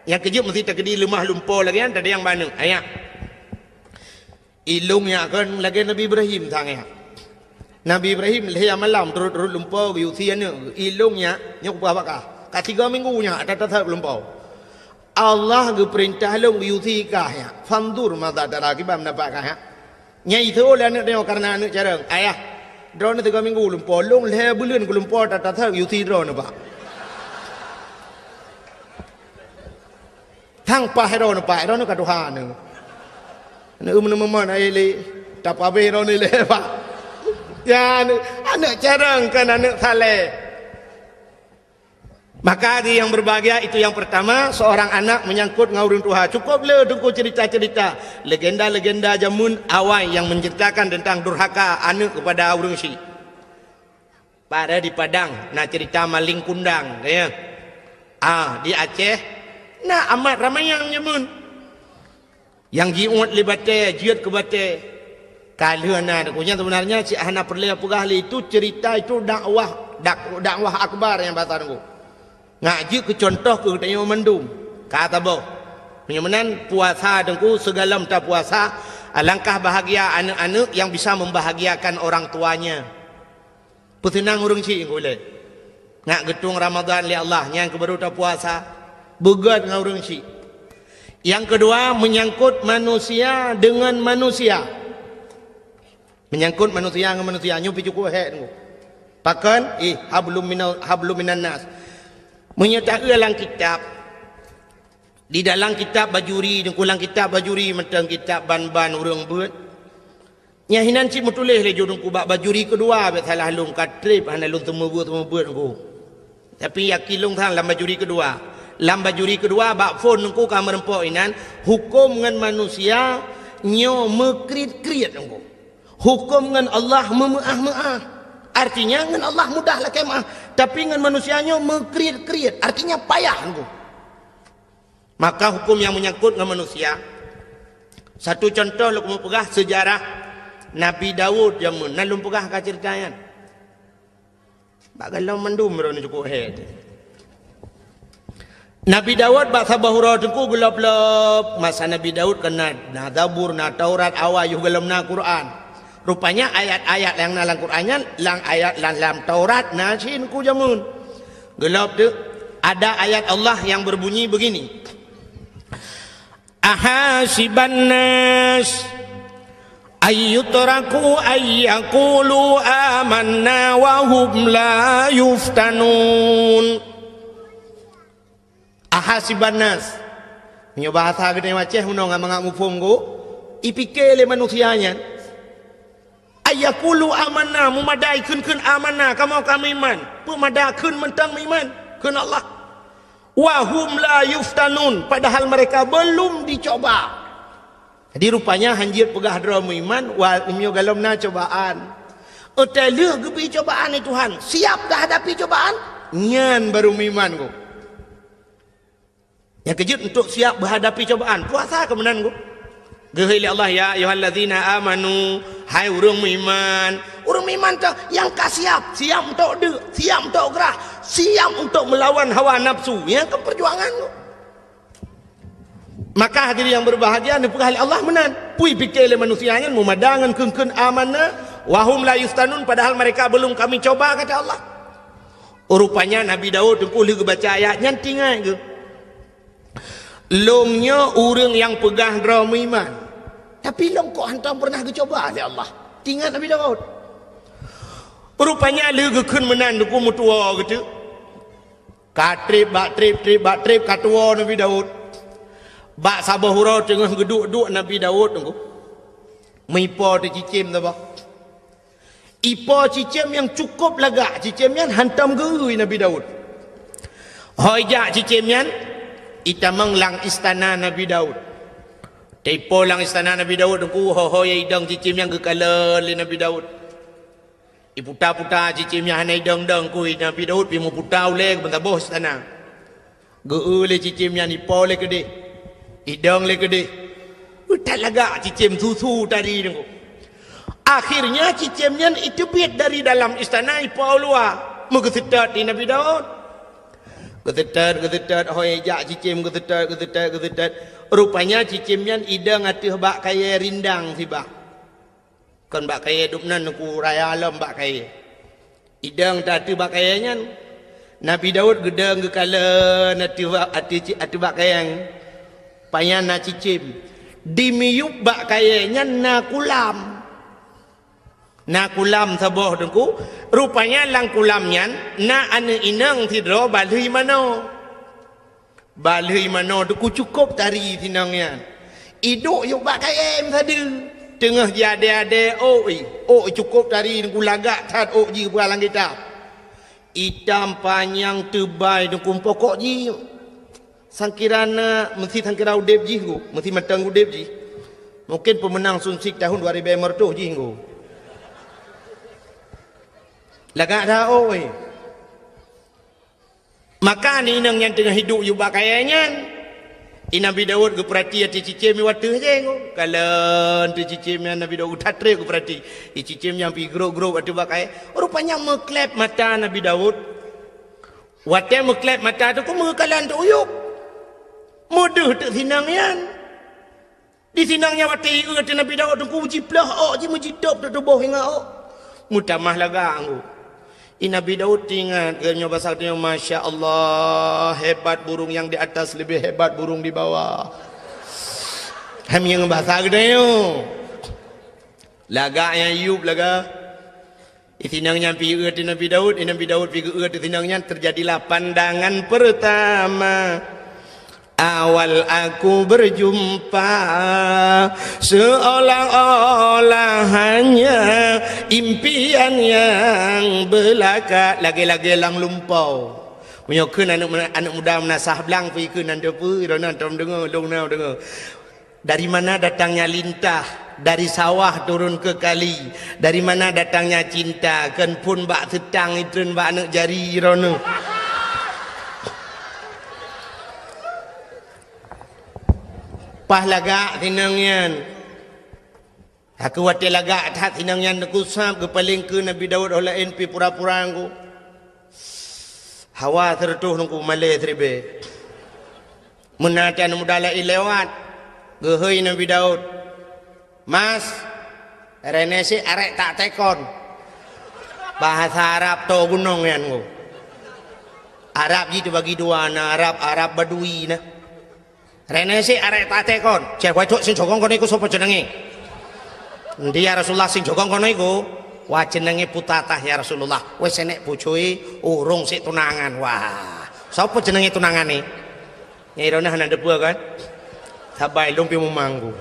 A: yang kejut mesti terkedi lemah lumpur lagi kan tak ada yang mana ayat ilungnya kan lagi Nabi Ibrahim tangnya Nabi Ibrahim lehia malam turut-turut lumpur yusiannya ilungnya nyok berapa kah kat 3 minggu nya ada tetap lumpur Allah ge perintah long yuti kah ya fandur mata darah ki bam dapat kah ya nyai tu lah nak tengok karena anak carang ayah drone 3 minggu lumpur long le bulan ku lumpur tak yuti drone pak thang pa hero no pa drone ka tuhan ne ne mana ai le tak pa be drone le pak ya anak carang kan anak saleh. Maka di yang berbahagia itu yang pertama, seorang anak menyangkut ngurung Tuhan. Cukuplah tunggu cerita-cerita legenda-legenda jamun awal yang menceritakan tentang durhaka anak kepada urang si. Pada di Padang, nak cerita maling kundang, ya. Di Aceh, nak amat ramai yang jamun. Yang jiut libate, jiut ke bate. Kalau anak punya sebenarnya si anak perlu pegahli itu cerita itu dakwah akbar yang bahasa aku. Ngaji ke contoh ke tanya mendum kata boh menyamanan puasa dengku segala tak puasa alangkah bahagia anak-anak yang bisa membahagiakan orang tuanya petenang urang si boleh ngak getung Ramadan li Allah yang kebaru tak puasa begat ngurang si yang kedua menyangkut manusia dengan manusia menyangkut manusia dengan manusia nyupi cukup hek pakan hablum minan nas menyatakan dalam kitab di dalam kitab bajuri dan kulang kitab bajuri mentang kitab ban-ban urang beut nya hinan ci mutulih le jodong ku bajuri kedua be salah lung katrip hana lung temu beut ku tapi yakin lung thang lam bajuri kedua bak phone ku ka merempok inan hukum ngan manusia nyo mekrit-krit ku hukum ngan Allah memeah-meah. Artinya dengan Allah mudahlah kemah, tapi dengan manusianya mengkriat-kriat, artinya payah. Maka hukum yang menyangkut dengan manusia. Satu contoh lu mau pegah sejarah Nabi Daud yang nalum pegah ka ceritayan. Bagalau mendum ron cukup head. Nabi Daud bak sabahura tengku gelap-gelap masa Nabi Daud kena na Zabur na Taurat awal yu gelam na Quran. Rupanya ayat-ayat yang dalam Qurannya lang ayat dalam Taurat nasin ku jamun. Gelap tu ada ayat Allah yang berbunyi begini. Ahasiban nas ayyutraku ayyaqulu amanna wa hum la yuftanun. Ahasiban nas. Punya bahasa gede macam hunong ngam mufung go ipikele manusianya. Ayakulu amanah memadai kun amanah kamu iman pemadai kun mentang iman kun Allah wahum la yuftanun padahal mereka belum dicoba. Jadi rupanya hanjir pegah drum iman wal imyo galomna cobaan oteleh gebi cobaan ni Tuhan siap dah hadapi cobaan nyan baru iman ku yang kejut untuk siap menghadapi cobaan puasa kemenan ku Gehili Allah ya ayyuhallazina amanu hai urang iman tu yang siap untuk siap untuk gerah siap untuk melawan hawa nafsu yang ke perjuangan tu. Maka hadirin yang berbahagia ni pegahli Allah menan pui pikir le manusianya memadangan keun amanah wahum la yuftanun padahal mereka belum kami coba kata Allah. Rupanya Nabi Daud tengku li baca ayatnya tinggal ke lomnya orang yang pegah drama iman tapi long kok hantam pernah dicoba oleh Allah tinggal Nabi Daud rupanya li gekun menan ku mutua gitu katrip bak trip katua Nabi Daud bak sabahura tengah geduk-duk Nabi Daud tunggu mipo tu cicim tu bah ipo cicim yang cukup lagak cicimnya hantam gerui Nabi Daud hojak cicimnya itamang lang istana Nabi Daud tepo lang istana Nabi Daud ku hohoy idang cicim yang gekala le Nabi Daud iputa-puta cicim yang hanai dang-dang ku Nabi Daud pi mu puta ule ke bentaboh istana geu le cicim yang ipo le gede idang le gede udah lagak cicim susu tadi tu akhirnya cicimnya itu biat dari dalam istana ipo luar mugesetat di Nabi Daud getetat hoi jak cicim getetat rupanya cicimnya idang atuh bak kaya rindang si bak kan bak kaya dupnan ku raya alam bak kaya idang tatu bak kayanya Nabi Daud gedeng ke kala ati bak kayang payan na cicim dimiyub bak kayanya na kulam saboh dengku rupanya lang kulamnya na ane inang tidro balhui mano dengku cukup tari tinangnya iduk yuk bak kayem tadi tengah jade cukup tari dengku lagak tat ji beralang kita hitam panjang tebal dengkum pokok ji sangkirana mesti sangkira udep ji go mesti matang udep ji mungkin pemenang sunsik tahun 2000 ji go lagak dah maka ni inang yang tengah hidup juga kayaknya Nabi Daud ke perhati ati cicim mi watu je go kalau tu cicim yang Nabi Daud tatre ke perhati cicim yang pi gro watu bakai rupanya meklep mata Nabi Daud wate meklep mata tu ko mengekalan tu uyuk mudah tu sinangnya di sinangnya wate kata Nabi Daud tu ko jiplah je mejidop tu boh hingga mutamah lagang Nabi Daud ingat kerana bahasa dia Masya Allah hebat burung yang di atas lebih hebat burung di bawah kami yang bahasa dia laga yang Ayub laga itinangnya pergi ke Nabi Daud pergi ke itinangnya terjadilah pandangan pertama awal aku berjumpa seolah-olah hanya impian yang belaka lagi-lagi lang lumpau menyokun anak muda menasah belang pergi ke nanda pu irona tom dengar long now dengar dari mana datangnya lintah dari sawah turun ke kali dari mana datangnya cinta kan pun bak tetang itren bak anak jari irona pah lagak tinangyan aku wate lagak tak tinangyan aku sab ke paling ke Nabi Daud oleh NP pura-pura aku hawa tertuh nungku malay tribe menatan mudala lewat gehoi Nabi Daud mas renesi arek tak tekon bahasa Arab to gunung yan go Arab gitu bagi dua na Arab Badui na renesi arek tak tekon cek wedok sing jogong kono iku sapa jenenge dia Rasulullah sing jogong kono iku wah jenenge Putatah ya Rasulullah wis enek bojoe urung sik tunangan wah sapa jenenge tunangane nyirone ana debu kan sabai lumpi mumanggu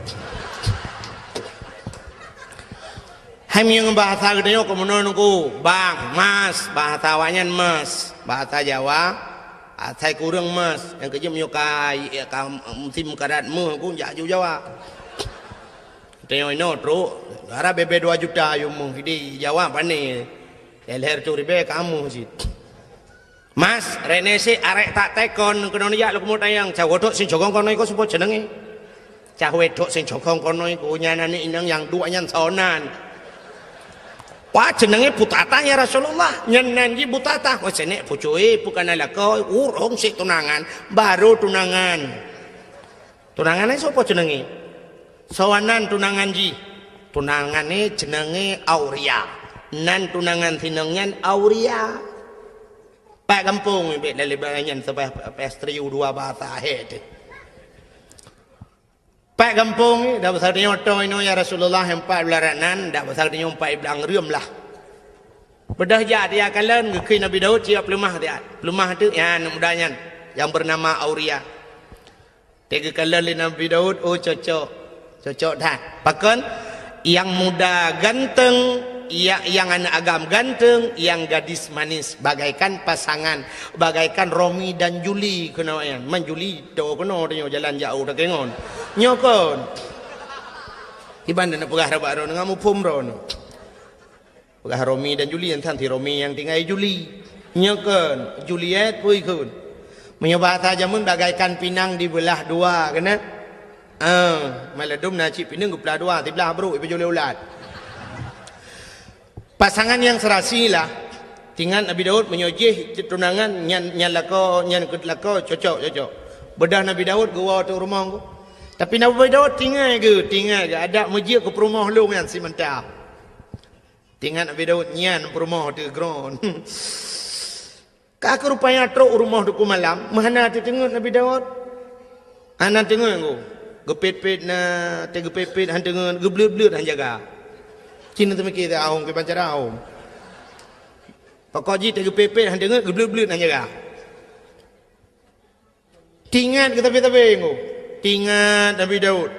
A: Ham yang bahasa gedenya kemudianku bang mas bahasa wanyan mas bahasa Jawa Atai kurang mas yang kerja menyukai musim karat mu aku jak Jawa. Tengok ini tru, darah bebe 2 juta yang mu di Jawa pane. Leher tu ribe kamu sih. Mas renesi arek tak tekon kena niat lu kemut ayang cah wedok sing jogong kono iku sapa jenenge? Cah wedok sing jogong kono iku nyanane inang yang duanya sonan. Wah jenenge Putatah ya Rasulullah nyenan ji Putatah wis enek bojoe bukan alaka urung sik tunangan baru tunangan tunangane sapa jenenge sawanan tunangan ji tunangane jenenge Auria nan tunangan tinengnya Auria pak kampung mbek lelebangan sampai pestri 2 bahasa het Pak kampung dah besar dia oto ino ya Rasulullah 4 belaranan dah besar dia 4 belang rium lah. Bedah ja dia kalen ke Nabi Daud siap lemah dia. Lemah tu ya anak mudanya yang bernama Auria. Tega kalen Nabi Daud oh cocok dah. Bahkan yang muda ganteng yang anak agam ganteng, yang gadis manis, bagaikan pasangan, bagaikan Romi dan Juli kena yan. Man Juli do kena dia jalan jauh dak kengon. Nyokon. Iban nak pegah rabak ro ngamu pum ro. Pegah Romi dan Juli yang tanti Romi yang tinggal Juli. Nyokon, Juliet pui kun. Menyebata jamun bagaikan pinang dibelah 2 kena. Maladum nacip pinang belah 2 dibelah bro ibu Juli ulat. Pasangan yang serasi lah tinggal Nabi Daud menyojih tunangan nyan kedlako cocok bedah Nabi Daud gua tu rumah aku tapi Nabi Daud tinggal ke ada masjid ke rumah lu yang si mentah tinggal Nabi Daud nyan rumah tu ground Kak rupanya truk rumah duku malam. Mana tu tengok Nabi Daud? Anak tengok aku. Gepet-pet na, tegepet-pet han tengok, geblut-blut han jaga. Cina tu mikir aum ke pancara aum. Pokok ji tegepet-pet han tengok, geblut-blut han jaga. Tingat ke tapi-tapi aku. Tingat Nabi Daud.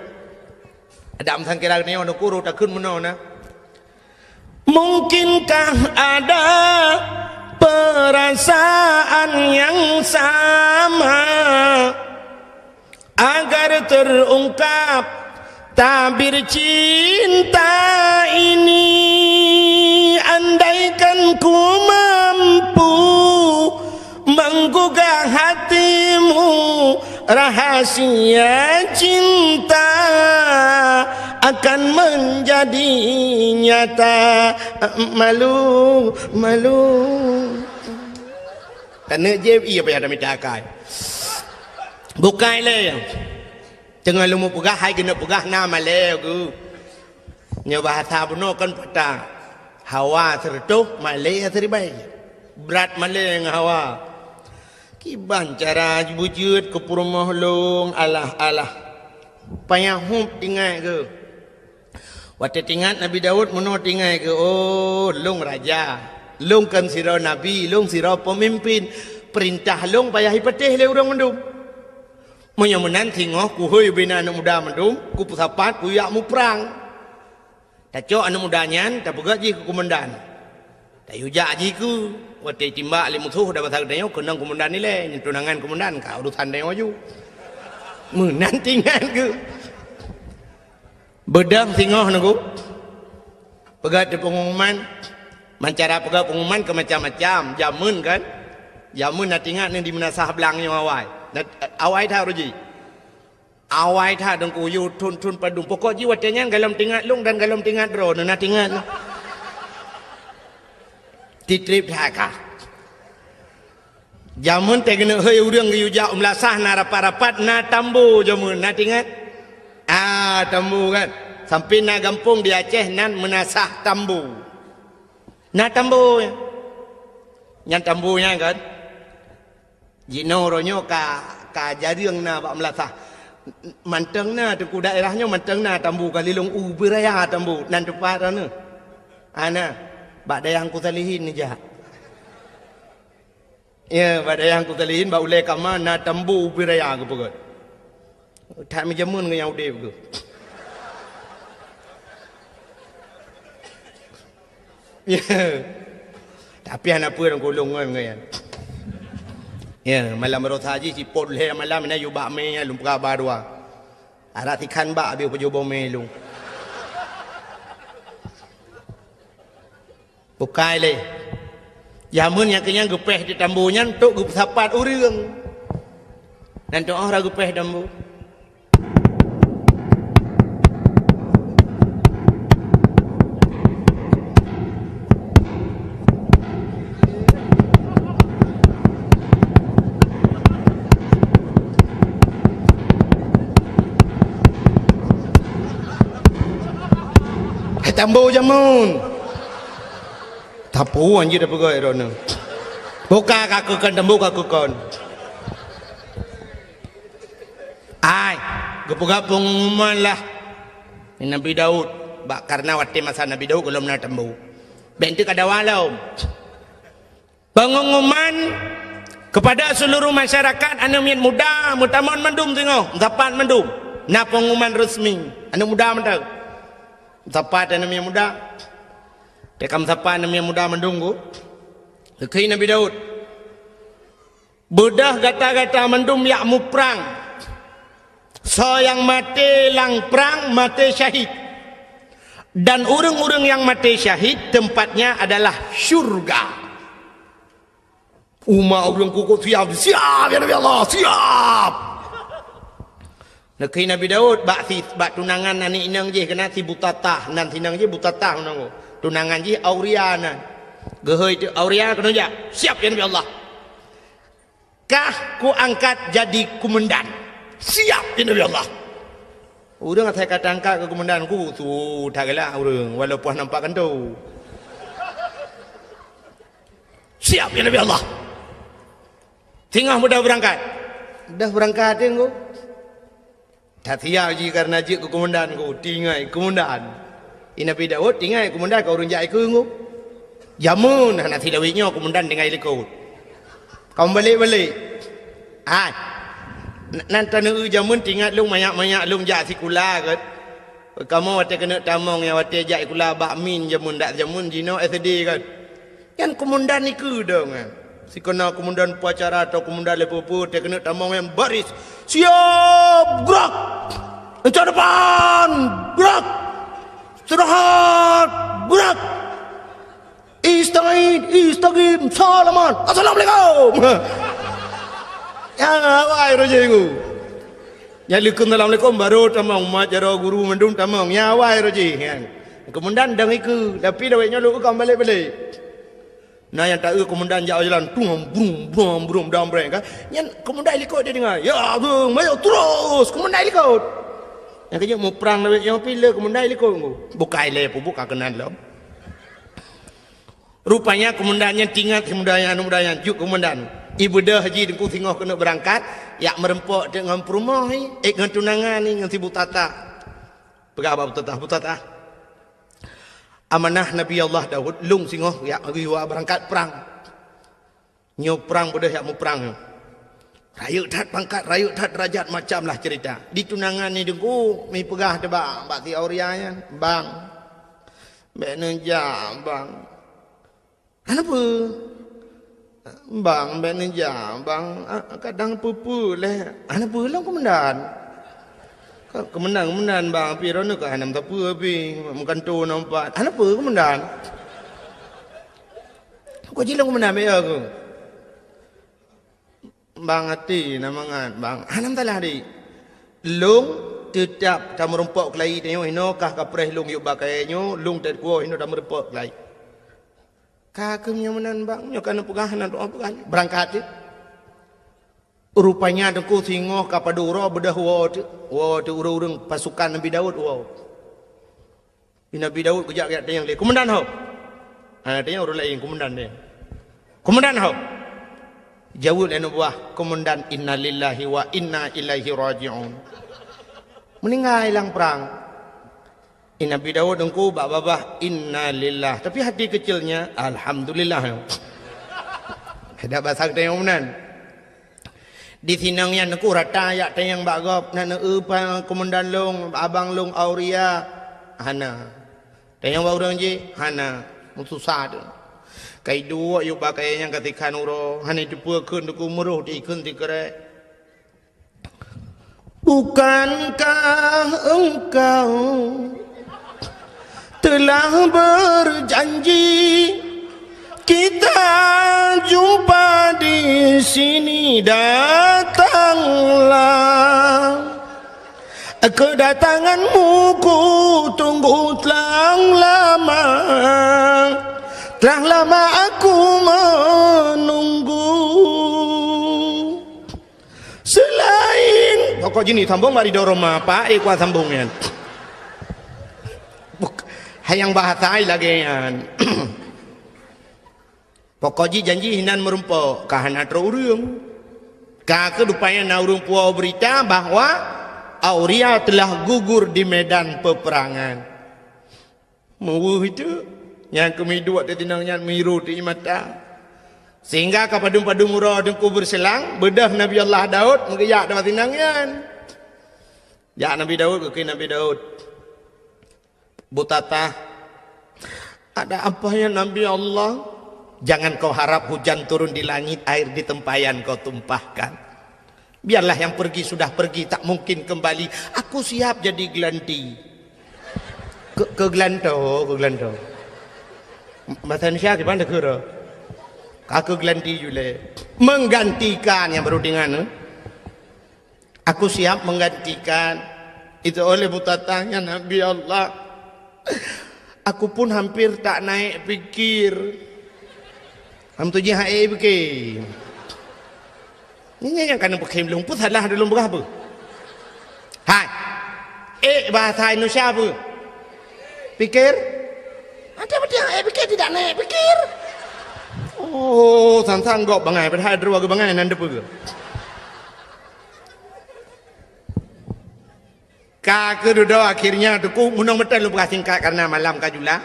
A: Ada amsan kira ni orang kuru tak kun mana na. Mungkinkah ada perasaan yang sama agar terungkap tabir cinta ini, andaikan ku mampu menggugah hatimu, rahasia cinta akan menjadi nyata. Malu Tanya je iya payah dah minta akai. Bukai le. Jangan lu mau pegah hai kena pegah nama le ku. Nya bahasa buno kan patang. Hawa sertuh male seribai. Berat male ngah hawa. Kiban cara bujut ke purumah long alah. Payah hup tinggal ke. Waktu tinggal Nabi Daud muno tinggal ke. Oh, long raja. Long kan sirau Nabi, long sirau pemimpin. Perintah long payah hipatih le orang mendum. Menyamunan tengok ku hoi bina anak muda mendum, ku pusapat ku yak mu perang. Tak cok anak mudanya, tak pegak ji ku komandan. Tak yujak ji ku. Waktu timbak le musuh dah pasal dia kenang komandan ni le, tunangan komandan ka urusan dia maju. Menan tinggal ke. Bedang tengok naku. Pegat di pengumuman. Cara pegat pengumuman ke macam-macam. Jamun kan. Jamun nak tinggal ni di menasah belangnya awai. Awai tak ruji. Awai tak dengku yu tun padung. Pokok ji watanya galam tinggal lung dan galam tinggal drone. Nak tinggal. Titrip tak kah. Jamun tak kena hei urang ke yujak melasah na rapat-rapat na tambu jamun. Nak tinggal. Tambu kan. Sampai na gampung di Aceh nan menasah tambu. Na tambu ya. Yang tambunya kan. Jino ronyo ka jariang na bak melasah. Manteng na tu daerahnya manteng na tambu kalilung beraya tambu nan tepat ana. Ana bak dayang ku salihin ni jah. Ya, bak dayang ku salihin bak ulai kama na tambu beraya ke pegot. Tak menjamun ke yang udip ke. Ya. Tapi anak apa orang kolong kan mengayan. Ya, malam berota haji si pot le malam na yu bak me lum pra barwa. Ara tikan bak abi pejobo me lung. Bukai le. Jamun yang kenyang gepeh di tambunya tok gup sapat urang. Dan tok ora gepeh tambu. Tambu jamun. Tapu anjir dah pegai rona. Buka kakukan tambu kakukan. Ai, gepuga pengumuman lah. Nabi Daud. Karena waktu masa Nabi Daud belum nak tambu. Bentuk ada walau. Pengumuman kepada seluruh masyarakat anak muda, mutamon mendum tengok, dapat mendum. Nah pengumuman resmi, anak muda mendum. Siapa anak muda? Tekam siapa anak muda mendunggu? Kekei Nabi Daud. Budah gata-gata mendum yak mu perang. So yang mati lang perang mati syahid. Dan orang-orang yang mati syahid tempatnya adalah syurga. Umat orang kuku siap ya Nabi Allah, siap. Nakei Nabi Daud bak tunangan nani inang je kena si butatah nan sinang je butatah nang tunangan je Auria nan gehoi tu Auria kena ja siap ya Nabi Allah kah ku angkat jadi komandan siap ya Nabi Allah urang saya kata angkat ke komandan ku tu tak gelak urang walaupun nampak kan tu siap ya Nabi Allah Tengah mudah berangkat. Dah berangkat dia ko. Tak tiap je karena je ke komandan ko. Tinggai komandan. Nabi Daud tinggai komandan kau runjak ke ko. Jamun nak tilawitnya komandan dengan ikut. Kau balik-balik. Nanti nu jamun tinggal lung banyak-banyak lung jak sikula ke. Kamu wate kena tamong yang wate jak ikula bakmin jamun dak jamun jino SD kan. Yang komandan ni ke dong kan. Si kena komandan upacara atau komandan lepopo dia kena tamong yang baris. Siap, gerak. Encah depan, gerak. Istirahat, gerak. Istagim, salaman. Assalamualaikum. Ya, wahai rojiku. Ya likum assalamualaikum baru tamong majaro guru mendung tamong. Ya wahai roji. Komandan dang iku, tapi dawainya lu kau balik-balik. Nah yang tak komandan jalan brum dam breng kan. Yang komandan ikut dia dengar. Ya tu, maju terus komandan ikut. Yang kaya mau perang lewat yang pilih komandan ikut ko. Bukai le buka kenan lo. Rupanya komandannya tinggal komandan juk komandan. Ibu dah haji dengku tengok kena berangkat, yak merempok dengan perumah ni, dengan tunangan ni dengan si Butata. Berapa Butata? Amanah Nabi Allah Daud lung singoh yak riwa berangkat perang. Nyo perang bodoh yak mu perang. Rayuk tat pangkat, rayuk tat derajat macamlah cerita. Di tunangan ni dengku mi pegah debak Mbak Ti Aurianya, bang. Mbak Nenja, bang. Kenapa? Bang, Mbak Nenja, bang. Kadang pupu leh. Kenapa lah komandan? Kemenang bang pirana ke hanam tapu api makan tu nampak apa kemenang kau jilang kemenang be aku bang hati namangan bang hanam talah di lung tetap tam rumpok kelai tengok hino kah kapres lung yuk bakainya lung tet kuo hino tam rumpok kelai kakemnya menan bang nyo kana pegahanan doa pegahan berangkat je. Rupanya dengku singoh kapadura bedah wa tu urang pasukan Nabi Daud wa. Nabi Daud kejak kat yang dia. Komandan hau. Dia orang lain komandan dia. Komandan hau. Jawab anu buah komandan innalillahi wa inna ilaihi raji'un. Meninggal hilang perang. Nabi Daud dengku babah innalillah tapi hati kecilnya alhamdulillah. Ada bahasa kita yang menan. Di sinang yang aku rata yak tayang bagop nak upa komandan long abang long Auria hana tayang bau orang je hana susah tu kai dua yuk pakai yang ketika nuro hana itu pun aku meruh di ikun di kere bukankah engkau telah berjanji kita jumpa di sini datanglah kedatanganmu ku tunggu telah lama aku menunggu selain pokok jini sambung mari dorong apa kuat sambungnya hayang bahasa lagi kan. Pokoknya janji hinan merumpok kahana terurung. Kedupanya naurung puau berita bahwa Auria telah gugur di medan peperangan. Mau itu yang kami dua tinangnya miru di mata. Sehingga kapadung-padung murah dengku berselang bedah Nabi Allah Daud mengeyak dapat tinangnya. Ya Nabi Daud ke Nabi Daud. Butata ada apa ya Nabi Allah? Jangan kau harap hujan turun di langit, air di tempayan kau tumpahkan. Biarlah yang pergi sudah pergi, tak mungkin kembali. Aku siap jadi gelanti. Ke gelanto. Bahasa Indonesia di mana kira? Aku gelanti juga. Menggantikan yang baru dengan. Aku siap menggantikan. Itu oleh butatanya Nabi Allah. Aku pun hampir tak naik pikir. Am tu je hai bekei. Ni yang kan pakai belum pun salah dalam berapa? Hai. Bahasa Indonesia apa? Pikir? Ada apa dia pikir tidak naik pikir? Oh, sang gok bangai pada dua ke bangai nan depu ke. Ka kedua akhirnya tu ku munang betul lu singkat karena malam kajula.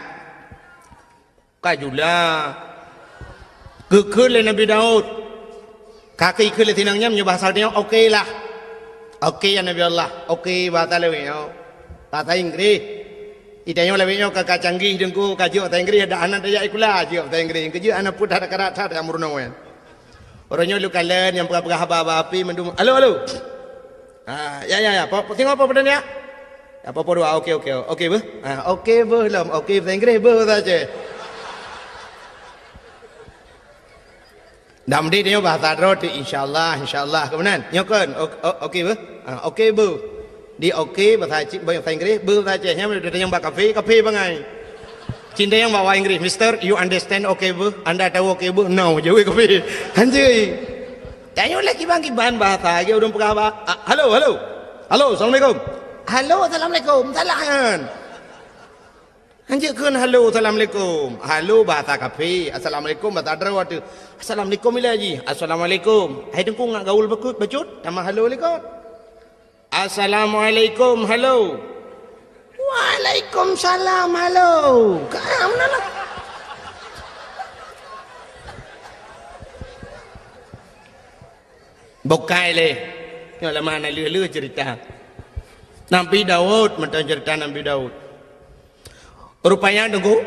A: Kekul le Nabi Daud. Kaki ikul le tinangnya bahasa dia okey lah. Okey ya Nabi Allah. Okey bahasa lewenya. Bahasa Inggeris. Itanya lewenya kakak canggih dengku kaji bahasa Inggeris ada anak dia ikulah kaji bahasa Inggeris. Kaji anak pun ada karat ada murno wen. Orangnya lu kalian yang pegah haba api mendum. Halo. Ya. Tengok apa pada ni ya? Apa dua? Okey bu. Okey bu lam. Okey bahasa Inggeris bu saja. Dam di dia bahasa roti insyaallah kemudian. Nyokon. Okey bu. Okey bu. Di okey bahasa Inggeris bu saja. Nya dia yang bak kafe bangai. Cinta yang bawa Inggeris, Mister, you understand okey bu? Anda tahu okey bu? No, jauh kafe. Anjay. Tanya lagi bang bahan bahasa lagi udah pegah apa? Halo, assalamualaikum. Halo, assalamualaikum. Salahan. Anjirkan halo, assalamualaikum. Halo bahasa kafe. Assalamualaikum bahasa Darawat. Assalamualaikum ilaji. Assalamualaikum. Hai dengku ngak gaul becut. Nama halo lekot. Assalamualaikum, halo. Waalaikumsalam, halo. Kamu mana? Bokai le. Yang lama nak lulu cerita. Nabi Daud, macam cerita Nabi Daud. Rupanya tunggu.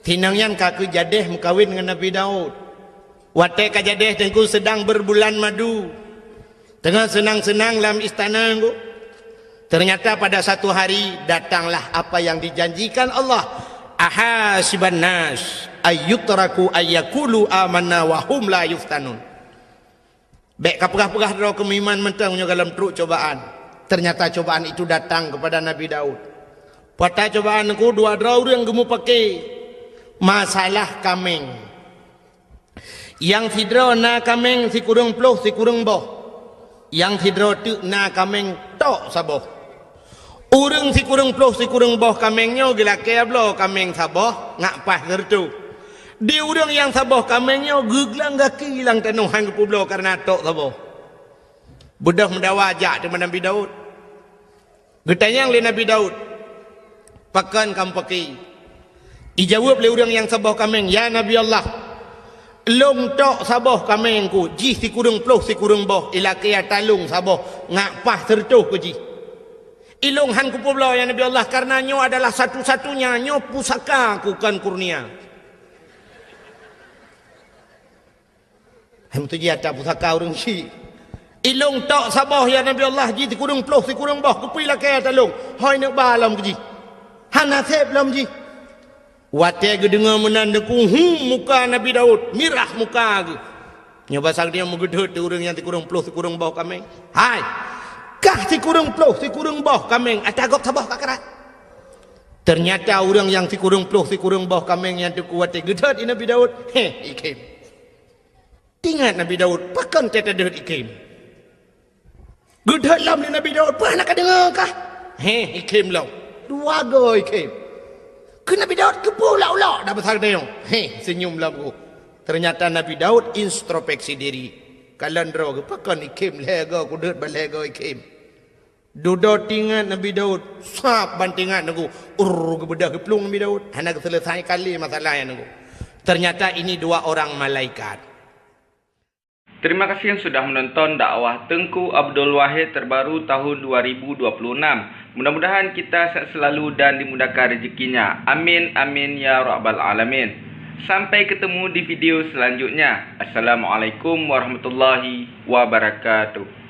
A: Tinangnya kaku jadeh mengkawin dengan Nabi Daud. Watek kajadeh tengku sedang berbulan madu. Tengah senang-senang dalam istana tengku. Ternyata pada satu hari datanglah apa yang dijanjikan Allah. Ahasiban nas ayyutraku ayyakulu amanna wa hum la yuftanun. Baik kapurah-purah draw kemiman mentang dalam truk cobaan. Ternyata cobaan itu datang kepada Nabi Daud. Pada cobaan aku dua draw yang gemu pakai masalah kameng. Yang tidro na kameng si kurung ploh si kurung boh. Yang tidro tu na kameng tok saboh. Urang si kurung ploh si kurung boh kamengnya gila kaya bloh kameng saboh ngak pas tertu. Di urang yang saboh kamengnya geglang gaki hilang tanuhan ke publo karena tok saboh. Budak mendawa ajak dengan Nabi Daud. Getanya oleh Nabi Daud. Pakan kamu pakai. Dijawab oleh urang yang saboh kameng. Ya Nabi Allah. Long tok saboh kamengku. Ji si kurung ploh si kurung boh. Ilakaya talung saboh. Ngak pas tertuh ku ji. Ilung han ku publo ya Nabi Allah. Karena nyo adalah satu-satunya. Nyo pusaka ku kan kurnia. Hem tu dia tak pusaka urang si. Ilung tok saboh ya Nabi Allah ji kurung ploh si kurung boh kupi lah kaya talung. Hoi nak balam ke ji. Han nasib lam ji. Wate ge dengar menandaku muka Nabi Daud, mirah muka ge. Nya basang dia megedut tu urang yang ti kurung ploh si kurung boh kameng. Hai. Kah si kurung ploh si kurung boh kameng atagop saboh kakarat. Ternyata urang yang si kurung ploh si kurung boh kameng yang tu kuat gedut Nabi Daud. Ikim. Ingat Nabi Daud, pakan teta Daud ikim. Gedhat lam ni Nabi Daud, pernah nak dengar kah? Ikim lam. Dua go ikim. Ke Nabi Daud ke pula-ula dah besar dia. Senyum lam ku. Ternyata Nabi Daud introspeksi diri. Kalan dro ke pakan ikim lega ku deut balega ikim. Duduk tingat Nabi Daud, sap bantingat aku. Ke bedah ke pelung Nabi Daud. Hendak selesai kali masalah yang aku. Ternyata ini dua orang malaikat.
B: Terima kasih yang sudah menonton dakwah Tengku Abdul Wahid terbaru tahun 2026. Mudah-mudahan kita sehat selalu dan dimudahkan rezekinya. Amin, amin ya rabbal alamin. Sampai ketemu di video selanjutnya. Assalamualaikum warahmatullahi wabarakatuh.